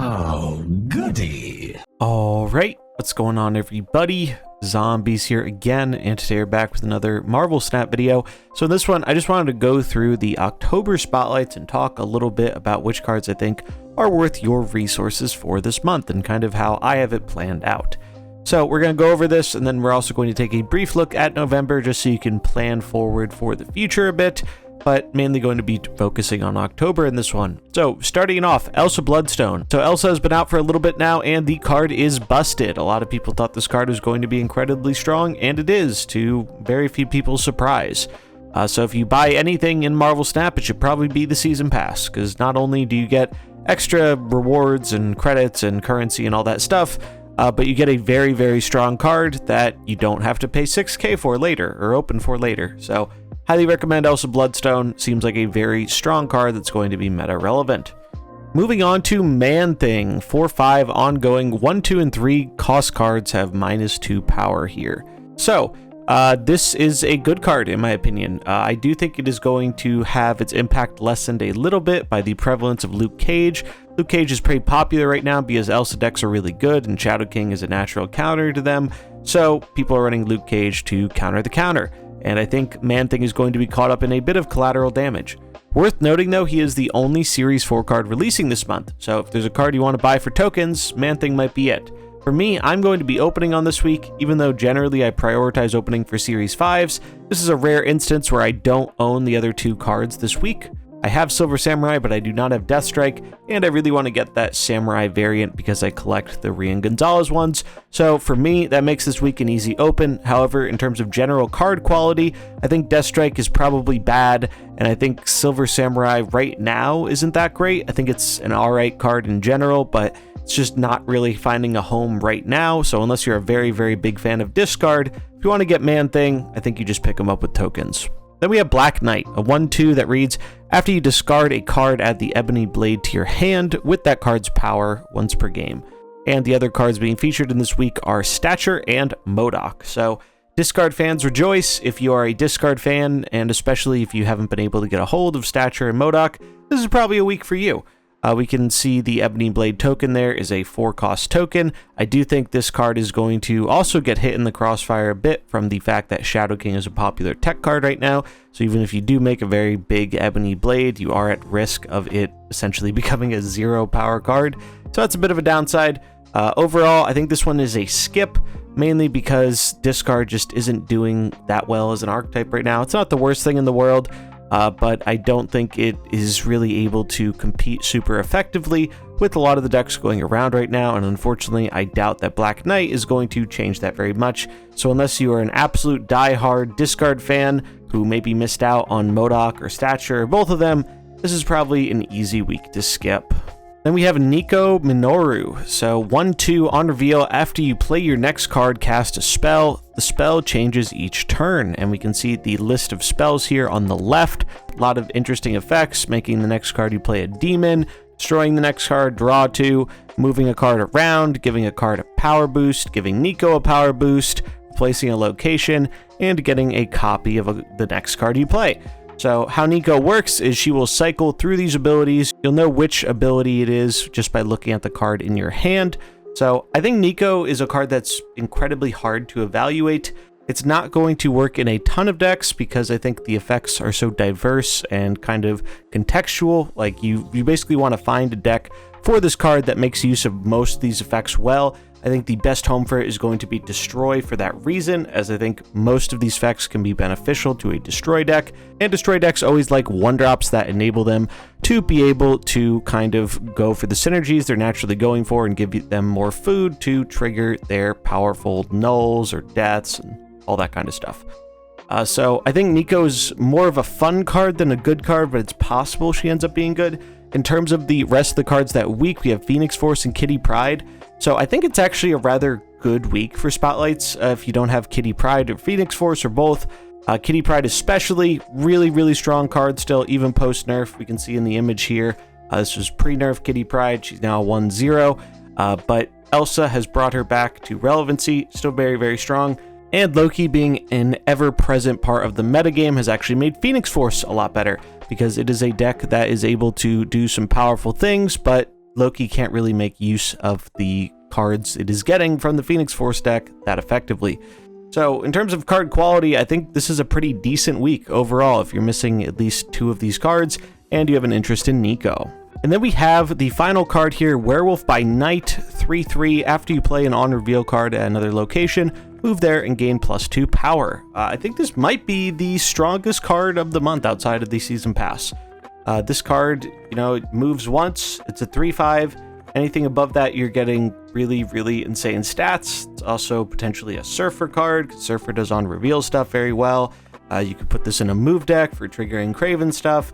Oh, goody. All right, what's going on, everybody? Zombies here again, and today we're back with another Marvel Snap video. So in this one, I just wanted to go through the October spotlights and talk a little bit about which cards I think are worth your resources for this month and kind of how I have it planned out. So we're going to go over this, and then we're also going to take a brief look at November just so you can plan forward for the future a bit, but mainly going to be focusing on October in this one. So starting off, Elsa Bloodstone. So Elsa has been out for a little bit now, and the card is busted. A lot of people thought this card was going to be incredibly strong, and it is, to very few people's surprise. So if you buy anything in Marvel Snap, it should probably be the Season Pass, because not only do you get extra rewards and credits and currency and all that stuff, but you get a very, very strong card that you don't have to pay $6K for later, or open for later. So highly recommend Elsa Bloodstone. Seems like a very strong card that's going to be meta relevant. Moving on to Man-Thing, 4/5 ongoing, 1, 2, and 3 cost cards have -2 power here. So this is a good card in my opinion. I do think it is going to have its impact lessened a little bit by the prevalence of Luke Cage. Luke Cage is pretty popular right now because Elsa decks are really good and Shadow King is a natural counter to them. So people are running Luke Cage to counter the counter. And I think Man-Thing is going to be caught up in a bit of collateral damage. Worth noting though, he is the only Series 4 card releasing this month. So if there's a card you want to buy for tokens, Man-Thing might be it. For me, I'm going to be opening on this week, even though generally I prioritize opening for Series 5s. This is a rare instance where I don't own the other 2 cards this week. I have Silver Samurai, but I do not have Deathstrike, and I really want to get that Samurai variant because I collect the Rian Gonzalez ones. So for me, that makes this week an easy open. However, in terms of general card quality, I think Deathstrike is probably bad, and I think Silver Samurai right now isn't that great. I think it's an alright card in general, but it's just not really finding a home right now. So unless you're a very, very big fan of Discard, if you want to get Man-Thing, I think you just pick them up with tokens. Then we have Black Knight, a 1/2 that reads, after you discard a card, add the Ebony Blade to your hand with that card's power once per game. And the other cards being featured in this week are Stature and MODOK. So Discard fans rejoice. If you are a Discard fan, and especially if you haven't been able to get a hold of Stature and MODOK, this is probably a week for you. We can see the Ebony Blade token there is a 4-cost token. I do think this card is going to also get hit in the crossfire a bit from the fact that Shadow King is a popular tech card right now. So even if you do make a very big Ebony Blade, you are at risk of it essentially becoming a 0 power card. So that's a bit of a downside. Overall, I think this one is a skip, mainly because Discard just isn't doing that well as an archetype right now. It's not the worst thing in the world, but I don't think it is really able to compete super effectively with a lot of the decks going around right now, and unfortunately I doubt that Black Knight is going to change that very much. So unless you are an absolute die-hard Discard fan who maybe missed out on MODOK or Stature, or both of them, this is probably an easy week to skip. Then we have Nico Minoru. So 1/2 on reveal, after you play your next card, cast a spell. The spell changes each turn, and we can see the list of spells here on the left. A lot of interesting effects, making the next card you play a demon, destroying the next card, draw 2, moving a card around, giving a card a power boost, giving Nico a power boost, replacing a location, and getting a copy of the next card you play. So how Nico works is she will cycle through these abilities. You'll know which ability it is just by looking at the card in your hand. So I think Nico is a card that's incredibly hard to evaluate. It's not going to work in a ton of decks because I think the effects are so diverse and kind of contextual. Like you basically want to find a deck for this card that makes use of most of these effects well. I think the best home for it is going to be Destroy for that reason, as I think most of these effects can be beneficial to a Destroy deck, and Destroy decks always like 1-drops that enable them to be able to kind of go for the synergies they're naturally going for and give them more food to trigger their powerful nulls or deaths and all that kind of stuff. So I think Nico's more of a fun card than a good card, but it's possible she ends up being good. In terms of the rest of the cards that week, we have Phoenix Force and Kitty Pryde. So I think it's actually a rather good week for spotlights if you don't have Kitty Pryde or Phoenix Force or both. Kitty Pryde especially, really, really strong card still, even post-nerf. We can see in the image here, this was pre-nerf Kitty Pryde. She's now 1/0, but Elsa has brought her back to relevancy, still very, very strong. And Loki, being an ever-present part of the metagame, has actually made Phoenix Force a lot better because it is a deck that is able to do some powerful things, but Loki can't really make use of the cards it is getting from the Phoenix Force deck that effectively. So in terms of card quality, I think this is a pretty decent week overall if you're missing at least 2 of these cards and you have an interest in Nico. And then we have the final card here, Werewolf by Night, 3/3. After you play an on reveal card at another location, move there and gain +2 power. I think this might be the strongest card of the month outside of the season pass. This card, it moves once, it's a 3/5. Anything above that, you're getting really, really insane stats. It's also potentially a Surfer card, because Surfer does on reveal stuff very well. You could put this in a move deck for triggering Kraven stuff.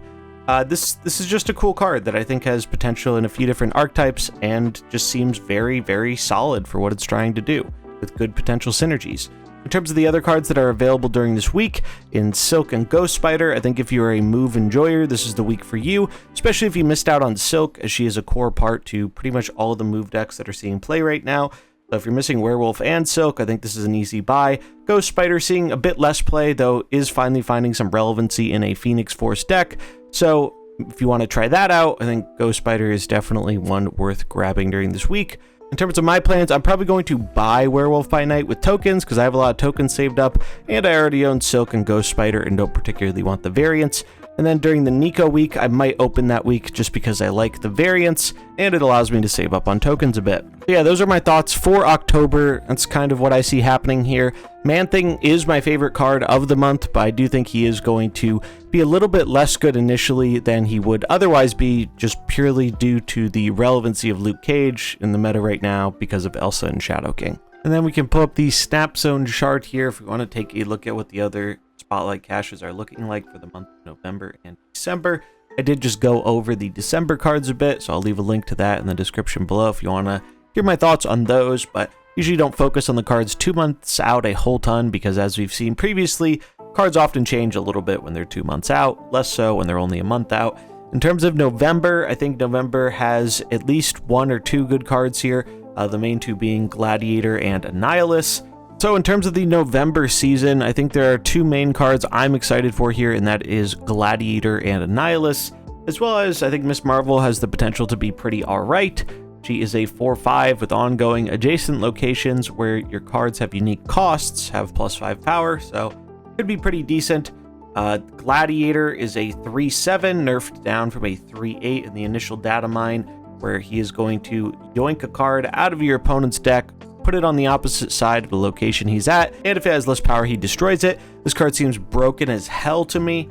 This is just a cool card that I think has potential in a few different archetypes and just seems very, very solid for what it's trying to do, with good potential synergies. In terms of the other cards that are available during this week, in Silk and Ghost Spider, I think if you are a move enjoyer, this is the week for you, especially if you missed out on Silk, as she is a core part to pretty much all of the move decks that are seeing play right now. So if you're missing Werewolf and Silk, I think this is an easy buy. Ghost Spider seeing a bit less play, though is finally finding some relevancy in a Phoenix Force deck. So if you want to try that out, I think Ghost Spider is definitely one worth grabbing during this week. In terms of my plans, I'm probably going to buy Werewolf by Night with tokens because I have a lot of tokens saved up, and I already own Silk and Ghost Spider and don't particularly want the variants. And then during the Nico week, I might open that week just because I like the variants, and it allows me to save up on tokens a bit. So yeah, those are my thoughts for October. That's kind of what I see happening here. Man-Thing is my favorite card of the month, but I do think he is going to be a little bit less good initially than he would otherwise be, just purely due to the relevancy of Luke Cage in the meta right now because of Elsa and Shadow King. And then we can pull up the Snap Zone chart here if we want to take a look at what the other Spotlight caches are looking like for the month of November and December. I did just go over the December cards a bit, so I'll leave a link to that in the description below if you want to hear my thoughts on those, but usually don't focus on the cards 2 months out a whole ton because, as we've seen previously, cards often change a little bit when they're 2 months out, less so when they're only a month out. In terms of November, I think November has at least 1 or 2 good cards here, the main 2 being Gladiator and Annihilus. So in terms of the November season, I think there are 2 main cards I'm excited for here, and that is Gladiator and Annihilus, as well as I think Miss Marvel has the potential to be pretty alright. She is a 4/5 with ongoing adjacent locations where your cards have unique costs, have +5 power, so could be pretty decent. Gladiator is a 3/7, nerfed down from a 3/8 in the initial data mine, where he is going to yoink a card out of your opponent's deck, put it on the opposite side of the location he's at, and if it has less power, he destroys it. This card seems broken as hell to me,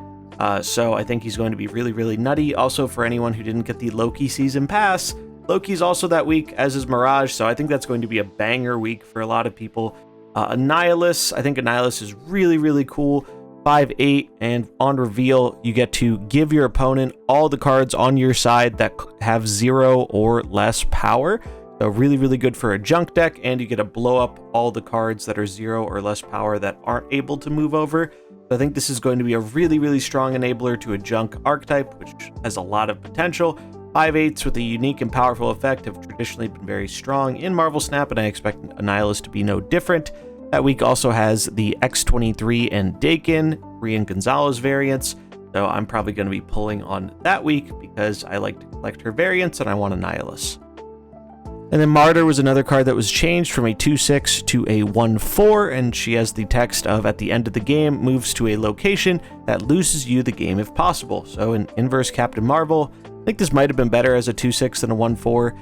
so I think he's going to be really, really nutty. Also, for anyone who didn't get the Loki season pass, Loki's also that week, as is Mirage, so I think that's going to be a banger week for a lot of people. Annihilus, I think Annihilus is really, really cool. 5/8, and on reveal, you get to give your opponent all the cards on your side that have 0 or less power. So really, really good for a junk deck, and you get to blow up all the cards that are 0 or less power that aren't able to move over. So I think this is going to be a really, really strong enabler to a junk archetype, which has a lot of potential. 5/8s with a unique and powerful effect have traditionally been very strong in Marvel Snap, and I expect Annihilus to be no different. That week also has the X-23 and Dakin, Rian Gonzalez variants, so I'm probably going to be pulling on that week because I like to collect her variants and I want Annihilus. And then Martyr was another card that was changed from a 2/6 to a 1/4, and she has the text of, at the end of the game, moves to a location that loses you the game if possible. So in Inverse Captain Marvel, I think this might have been better as a 2/6 than a 1/4.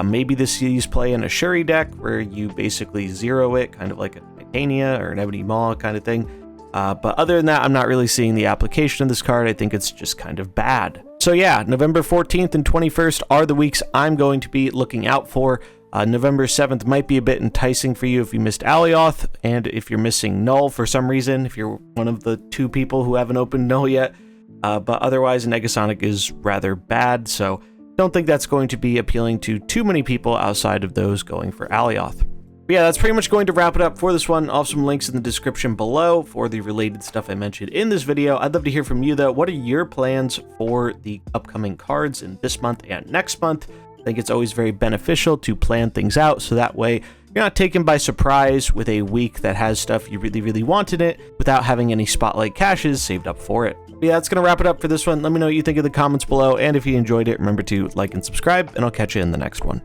Maybe this sees play in a Shuri deck where you basically zero it, kind of like a Titania or an Ebony Maw kind of thing. But other than that, I'm not really seeing the application of this card. I think it's just kind of bad. So yeah, November 14th and 21st are the weeks I'm going to be looking out for. November 7th might be a bit enticing for you if you missed Alioth, and if you're missing Null for some reason, if you're one of the 2 people who haven't opened Null yet. But otherwise, Negasonic is rather bad, so don't think that's going to be appealing to too many people outside of those going for Alioth. But yeah, that's pretty much going to wrap it up for this one. I'll have some links in the description below for the related stuff I mentioned in this video. I'd love to hear from you, though. What are your plans for the upcoming cards in this month and next month? I think it's always very beneficial to plan things out, so that way you're not taken by surprise with a week that has stuff you really want in it without having any Spotlight caches saved up for it. But yeah, that's going to wrap it up for this one. Let me know what you think in the comments below, and if you enjoyed it, remember to like and subscribe, and I'll catch you in the next one.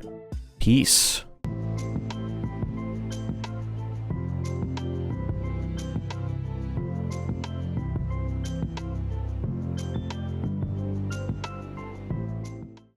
Peace.